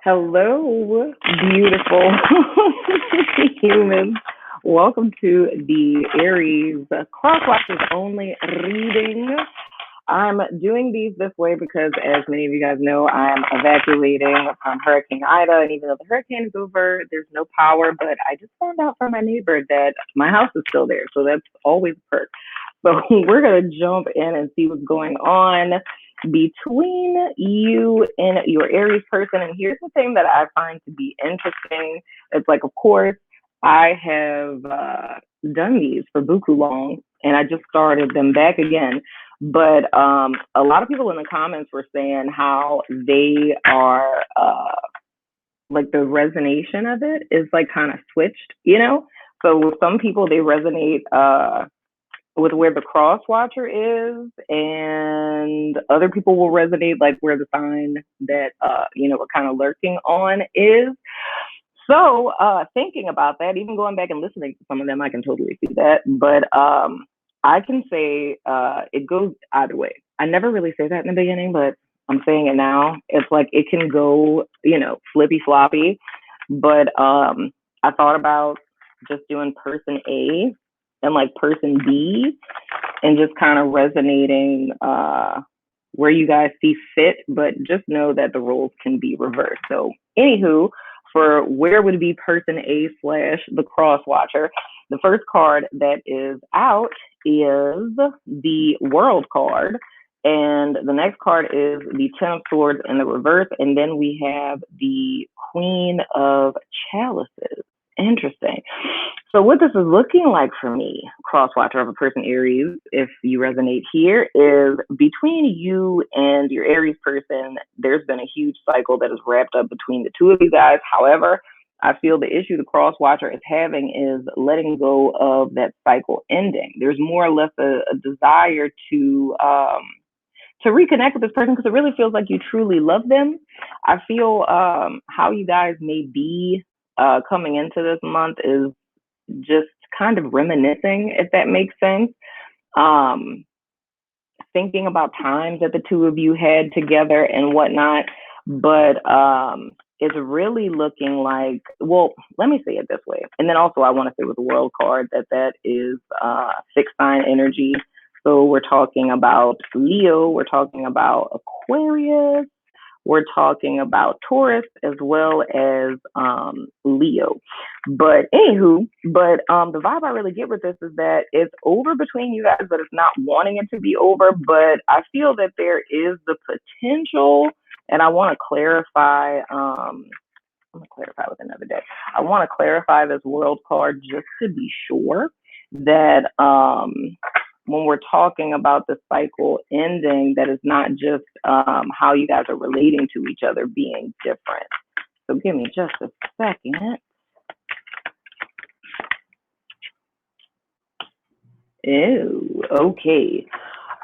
Hello, beautiful humans. Welcome to the Aries Crosswatchers only reading. I'm doing these this way because, as many of you guys know, I'm evacuating from Hurricane Ida. And even though the hurricane is over, there's no power. But I just found out from my neighbor that my house is still there. So that's always a perk. So we're going to jump in and see what's going on between you and your Aries person. And here's the thing that I find to be interesting. It's like, of course, I have done these for buku long, and I just started them back again. But a lot of people in the comments were saying how they are like the resonation of it is like kind of switched, you know? So with some people, they resonate with where the Crosswatcher is, and other people will resonate like where the sign that we're kind of lurking on is. So thinking about that, even going back and listening to some of them, I can totally see that. But I can say it goes either way. I never really say that in the beginning, but I'm saying it now. It's like it can go, flippy floppy. But I thought about just doing person A and like person B and just kind of resonating where you guys see fit, but just know that the roles can be reversed. So anywho, for where would be person A / the Crosswatcher, the first card that is out is the World card. And the next card is the Ten of Swords in the reverse. And then we have the Queen of Chalices. Interesting. So what this is looking like for me, Crosswatcher of a person Aries, if you resonate here, is between you and your Aries person, there's been a huge cycle that is wrapped up between the two of you guys. However, I feel the issue the Crosswatcher is having is letting go of that cycle ending. There's more or less a desire to reconnect with this person because it really feels like you truly love them. I feel how you guys may be coming into this month is just kind of reminiscing, if that makes sense. Thinking about times that the two of you had together and whatnot, but it's really looking like, well, let me say it this way. And then also I want to say with the World card that is fixed sign energy. So we're talking about Leo, we're talking about Aquarius, we're talking about Taurus as well as Leo. But anywho, the vibe I really get with this is that it's over between you guys, but it's not wanting it to be over. But I feel that there is the potential, and I want to clarify. I'm going to clarify with another day. I want to clarify this World card just to be sure that when we're talking about the cycle ending, that is not just how you guys are relating to each other being different. So give me just a second. Ew, okay.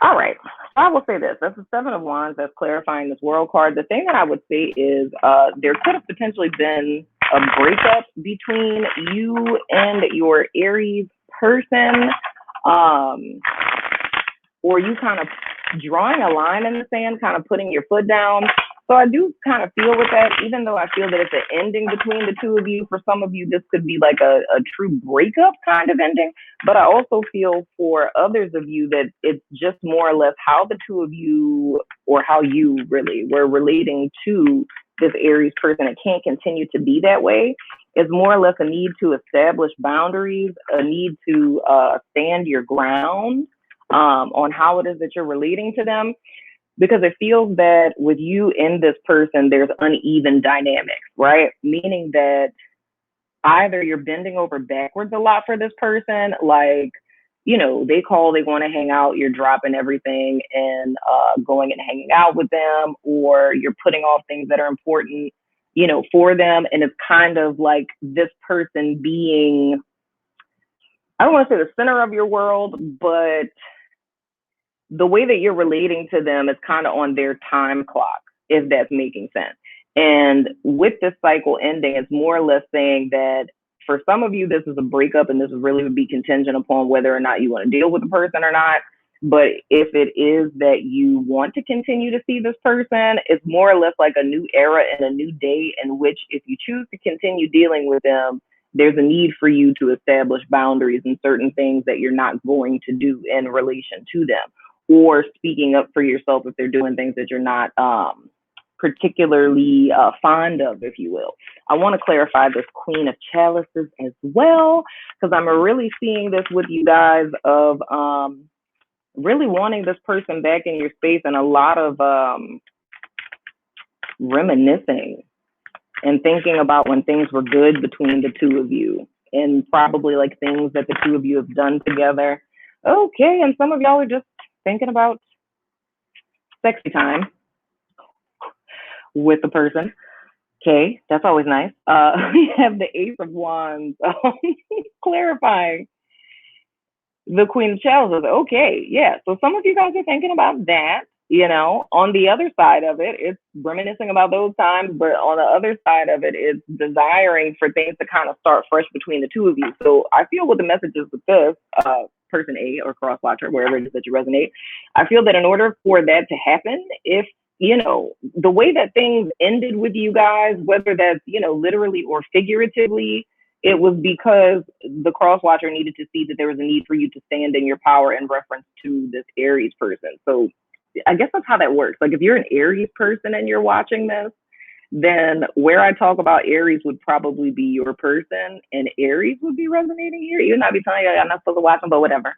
All right. I will say this. That's the Seven of Wands. That's clarifying this World card. The thing that I would say is there could have potentially been a breakup between you and your Aries person. Or you kind of drawing a line in the sand, kind of putting your foot down. So I do kind of feel with that, even though I feel that it's an ending between the two of you. For some of you, this could be like a true breakup kind of ending. But I also feel for others of you that it's just more or less how the two of you, or how you really were relating to this Aries person. It can't continue to be that way. It's more or less a need to establish boundaries, a need to stand your ground on how it is that you're relating to them, because it feels that with you and this person, there's uneven dynamics, right? Meaning that either you're bending over backwards a lot for this person, like, they call, they want to hang out, you're dropping everything and going and hanging out with them, or you're putting off things that are important, for them. And it's kind of like this person being, I don't want to say the center of your world, but the way that you're relating to them is kind of on their time clock, if that's making sense. And with this cycle ending, it's more or less saying that for some of you, this is a breakup, and this really would be contingent upon whether or not you want to deal with the person or not. But if it is that you want to continue to see this person, it's more or less like a new era and a new day in which if you choose to continue dealing with them, there's a need for you to establish boundaries and certain things that you're not going to do in relation to them, or speaking up for yourself if they're doing things that you're not particularly fond of, if you will. I want to clarify this Queen of Chalices as well, because I'm really seeing this with you guys of really wanting this person back in your space, and a lot of reminiscing and thinking about when things were good between the two of you, and probably like things that the two of you have done together. Okay, and some of y'all are just thinking about sexy time with the person. Okay, that's always nice. We have the Ace of Wands clarifying the Queen of Chalices. Okay, yeah. So some of you guys are thinking about that. On the other side of it, it's reminiscing about those times, but on the other side of it, it's desiring for things to kind of start fresh between the two of you. So I feel what the message is with this person A or Crosswatcher, wherever it is that you resonate, I feel that in order for that to happen, if the way that things ended with you guys, whether that's, literally or figuratively, it was because the Crosswatcher needed to see that there was a need for you to stand in your power in reference to this Aries person. So I guess that's how that works. Like if you're an Aries person and you're watching this, then where I talk about Aries would probably be your person, and Aries would be resonating here. Even though I'd be telling you I'm not supposed to watch them, but whatever.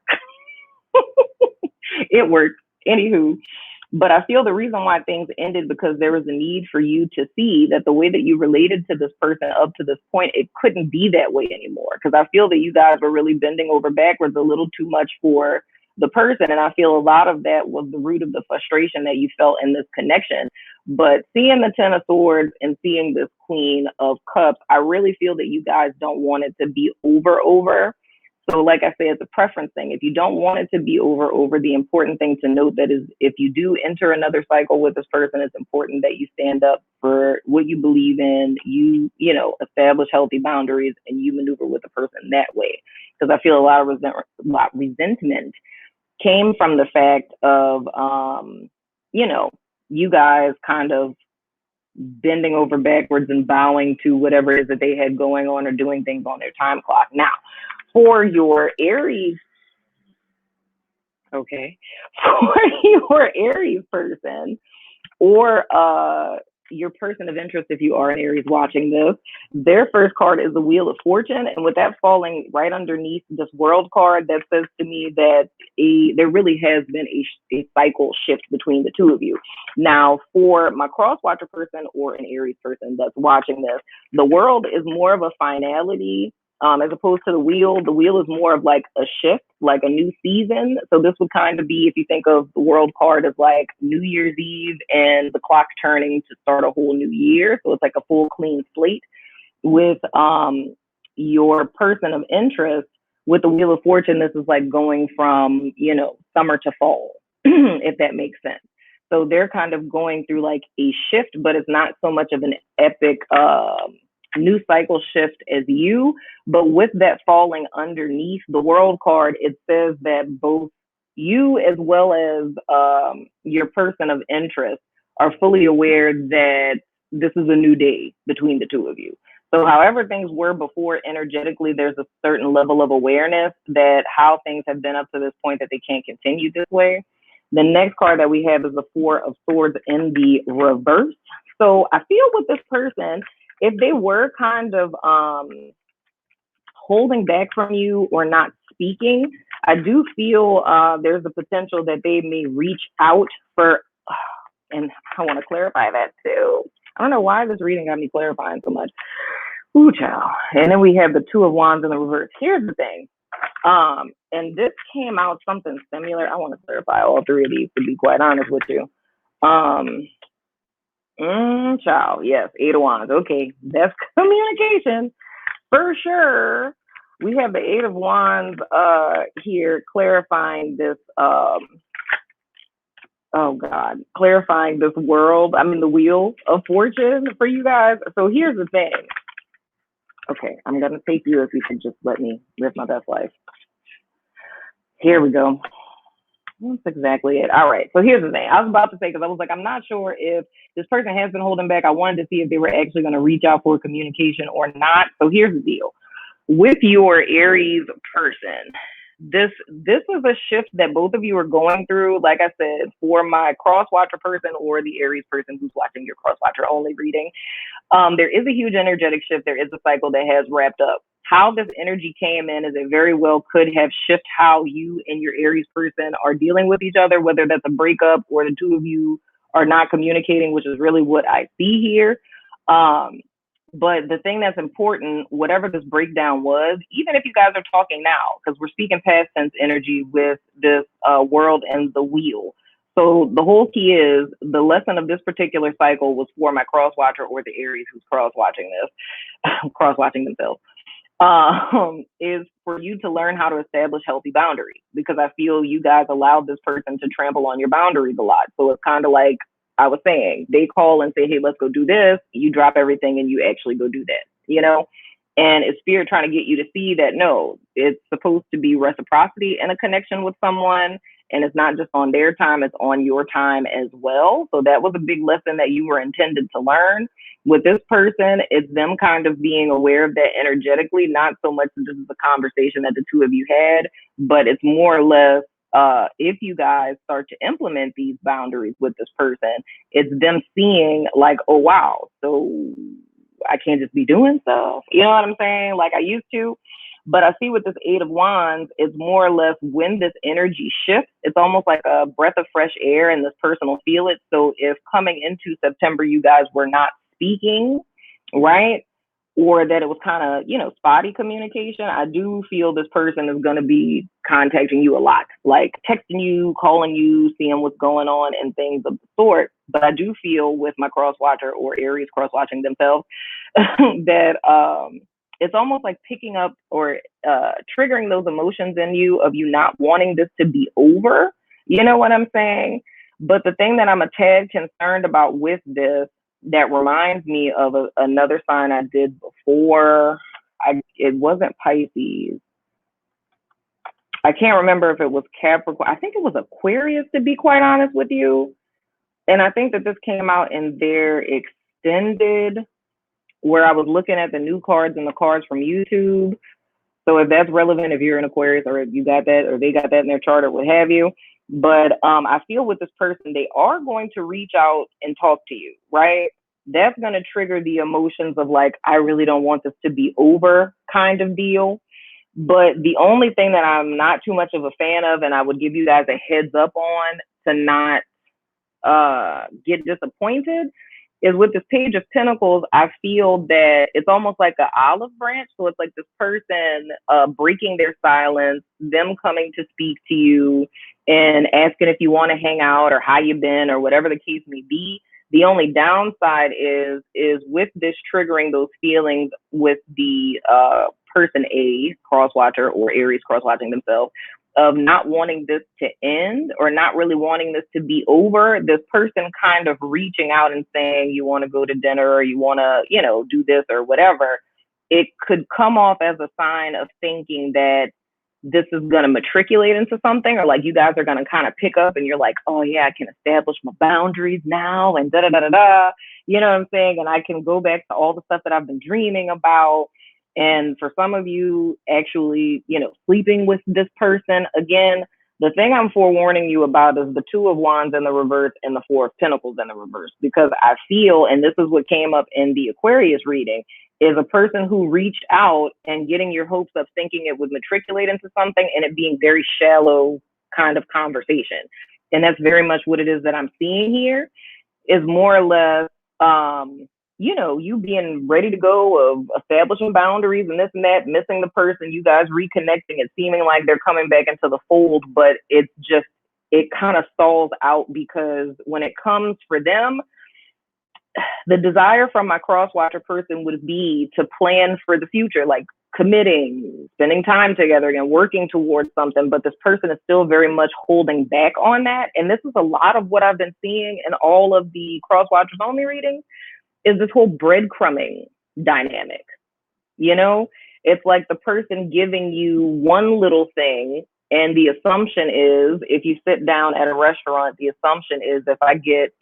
It works. Anywho, but I feel the reason why things ended because there was a need for you to see that the way that you related to this person up to this point, it couldn't be that way anymore. Because I feel that you guys were really bending over backwards a little too much for the person. And I feel a lot of that was the root of the frustration that you felt in this connection. But seeing the Ten of Swords and seeing this Queen of Cups, I really feel that you guys don't want it to be over. So like I say, it's a preference thing. If you don't want it to be over, the important thing to note that is if you do enter another cycle with this person, it's important that you stand up for what you believe in, you establish healthy boundaries, and you maneuver with the person that way. Because I feel a lot of resentment came from the fact of, you guys kind of bending over backwards and bowing to whatever it is that they had going on or doing things on their time clock. Now, for your Aries, okay, for your Aries person or your person of interest, if you are an Aries watching this, their first card is the Wheel of Fortune. And with that falling right underneath this World card, that says to me that there really has been a cycle shift between the two of you. Now, for my Crosswatcher person or an Aries person that's watching this, the World is more of a finality. As opposed to the wheel is more of like a shift, like a new season. So this would kind of be, if you think of the World card as like New Year's Eve and the clock turning to start a whole new year. So it's like a full clean slate. With your person of interest, with the Wheel of Fortune, this is like going from, summer to fall, if that makes sense. So they're kind of going through like a shift, but it's not so much of an epic new cycle shift as you. But with that falling underneath the World card, it says that both you as well as your person of interest are fully aware that this is a new day between the two of you. So however things were before energetically, there's a certain level of awareness that how things have been up to this point that they can't continue this way. The next card that we have is the Four of Swords in the reverse. So I feel with this person, if they were kind of holding back from you or not speaking, I do feel there's the potential that they may reach out for, and I want to clarify that too. I don't know why this reading got me clarifying so much. Ooh, child. And then we have the Two of Wands in the reverse. Here's the thing. And this came out something similar. I want to clarify all three of these, to be quite honest with you. Child, yes, Eight of Wands. Okay, that's communication for sure. We have the Eight of Wands here clarifying this. Clarifying this world. I mean, the Wheel of Fortune for you guys. So here's the thing. Okay, I'm gonna take you if you could just let me live my best life. Here we go. That's exactly it. All right. So here's the thing. I was about to say, because I was like, I'm not sure if this person has been holding back. I wanted to see if they were actually going to reach out for communication or not. So here's the deal. With your Aries person, this is a shift that both of you are going through. Like I said, for my Crosswatcher person or the Aries person who's watching your Crosswatcher only reading, there is a huge energetic shift. There is a cycle that has wrapped up. How this energy came in is it very well could have shifted how you and your Aries person are dealing with each other, whether that's a breakup or the two of you are not communicating, which is really what I see here. Um, but the thing that's important, whatever this breakdown was, even if you guys are talking now, because we're speaking past tense energy with this world and the wheel. So the whole key is the lesson of this particular cycle was for my cross watcher or the Aries who's cross watching this, cross watching themselves, is for you to learn how to establish healthy boundaries, because I feel you guys allowed this person to trample on your boundaries a lot. So it's kind of like I was saying, they call and say, hey, let's go do this. You drop everything and you actually go do that, you know? And it's spirit trying to get you to see that no, it's supposed to be reciprocity and a connection with someone. And it's not just on their time, it's on your time as well. So that was a big lesson that you were intended to learn. With this person, it's them kind of being aware of that energetically, not so much that this is a conversation that the two of you had, but it's more or less if you guys start to implement these boundaries with this person, it's them seeing like, oh, wow, so I can't just be doing stuff. You know what I'm saying? Like I used to. But I see with this Eight of Wands, it's more or less when this energy shifts, it's almost like a breath of fresh air and this person will feel it. So if coming into September, you guys were not speaking, right? Or that it was kind of, spotty communication, I do feel this person is going to be contacting you a lot, like texting you, calling you, seeing what's going on and things of the sort. But I do feel with my cross watcher or Aries cross watching themselves that it's almost like picking up or triggering those emotions in you of you not wanting this to be over. You know what I'm saying? But the thing that I'm a tad concerned about with this that reminds me of another sign I did before. It wasn't Pisces. I can't remember if it was Capricorn. I think it was Aquarius, to be quite honest with you. And I think that this came out in their extended, where I was looking at the new cards and the cards from YouTube. So if that's relevant, if you're an Aquarius or if you got that or they got that in their chart or what have you. But I feel with this person, they are going to reach out and talk to you, right? That's going to trigger the emotions of like, I really don't want this to be over kind of deal. But the only thing that I'm not too much of a fan of, and I would give you guys a heads up on to not get disappointed, is with this Page of Pentacles, I feel that it's almost like an olive branch. So it's like this person breaking their silence, them coming to speak to you and asking if you want to hang out or how you've been or whatever the case may be. The only downside is with this triggering those feelings with the person A, crosswatcher, or Aries crosswatching themselves, of not wanting this to end or not really wanting this to be over, this person kind of reaching out and saying, you want to go to dinner or you want to, do this or whatever, it could come off as a sign of thinking that this is going to matriculate into something, or like you guys are going to kind of pick up and you're like, oh yeah, I can establish my boundaries now and da da da da da. You know what I'm saying? And I can go back to all the stuff that I've been dreaming about. And for some of you actually, sleeping with this person, again, the thing I'm forewarning you about is the Two of Wands in the reverse and the Four of Pentacles in the reverse, because I feel, and this is what came up in the Aquarius reading, is a person who reached out and getting your hopes up, thinking it would matriculate into something and it being very shallow kind of conversation. And that's very much what it is that I'm seeing here, is more or less, you being ready to go, of establishing boundaries and this and that, missing the person, you guys reconnecting, it seeming like they're coming back into the fold, but it kind of stalls out, because when it comes for them, the desire from my crosswatcher person would be to plan for the future, like committing, spending time together and working towards something. But this person is still very much holding back on that. And this is a lot of what I've been seeing in all of the Crosswatchers only readings, is this whole breadcrumbing dynamic. It's like the person giving you one little thing And the assumption is, if you sit down at a restaurant, the assumption is if I get,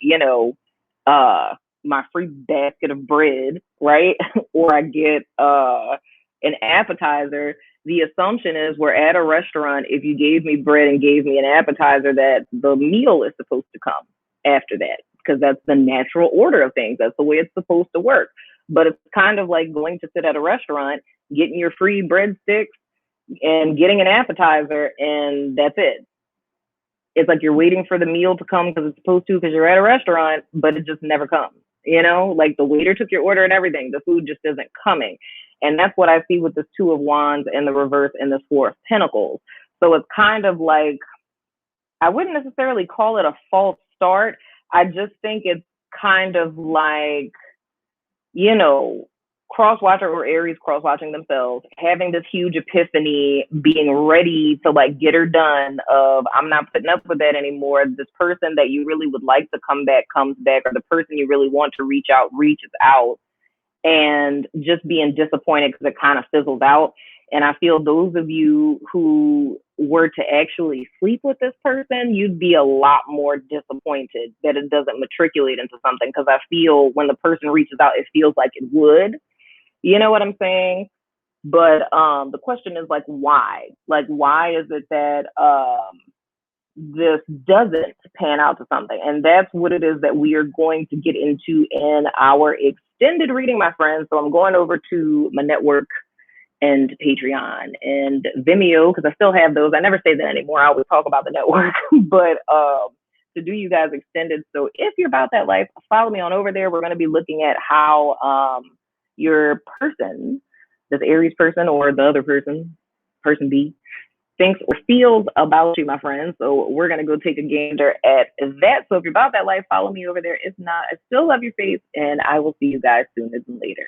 my free basket of bread, right? Or I get an appetizer, the assumption is we're at a restaurant. If you gave me bread and gave me an appetizer, that the meal is supposed to come after that, because that's the natural order of things. That's the way it's supposed to work. But it's kind of like going to sit at a restaurant, getting your free breadsticks and getting an appetizer, and that's it. It's like you're waiting for the meal to come because it's supposed to, because you're at a restaurant, but it just never comes. Like the waiter took your order and everything. The food just isn't coming. And that's what I see with this Two of Wands and the reverse and this Four of Pentacles. So it's kind of like, I wouldn't necessarily call it a false start. I just think it's kind of like, Crosswatcher or Aries cross-watching themselves, having this huge epiphany, being ready to like get her done of, I'm not putting up with that anymore. This person that you really would like to come back comes back, or the person you really want to reach out reaches out, and just being disappointed because it kind of fizzles out. And I feel those of you who were to actually sleep with this person, you'd be a lot more disappointed that it doesn't matriculate into something, because I feel when the person reaches out, it feels like it would. You know what I'm saying? But the question is like, why? Like, why is it that this doesn't pan out to something? And that's what it is that we are going to get into in our extended reading, my friends. So I'm going over to my network and Patreon and Vimeo, because I still have those. I never say that anymore. I always talk about the network, but to do you guys extended. So if you're about that life, follow me on over there. We're going to be looking at how your person, this Aries person or the other person, person B, thinks or feels about you, my friends. So we're going to go take a gander at that. So if you're about that life, follow me over there. If not, I still love your face, and I will see you guys sooner than later.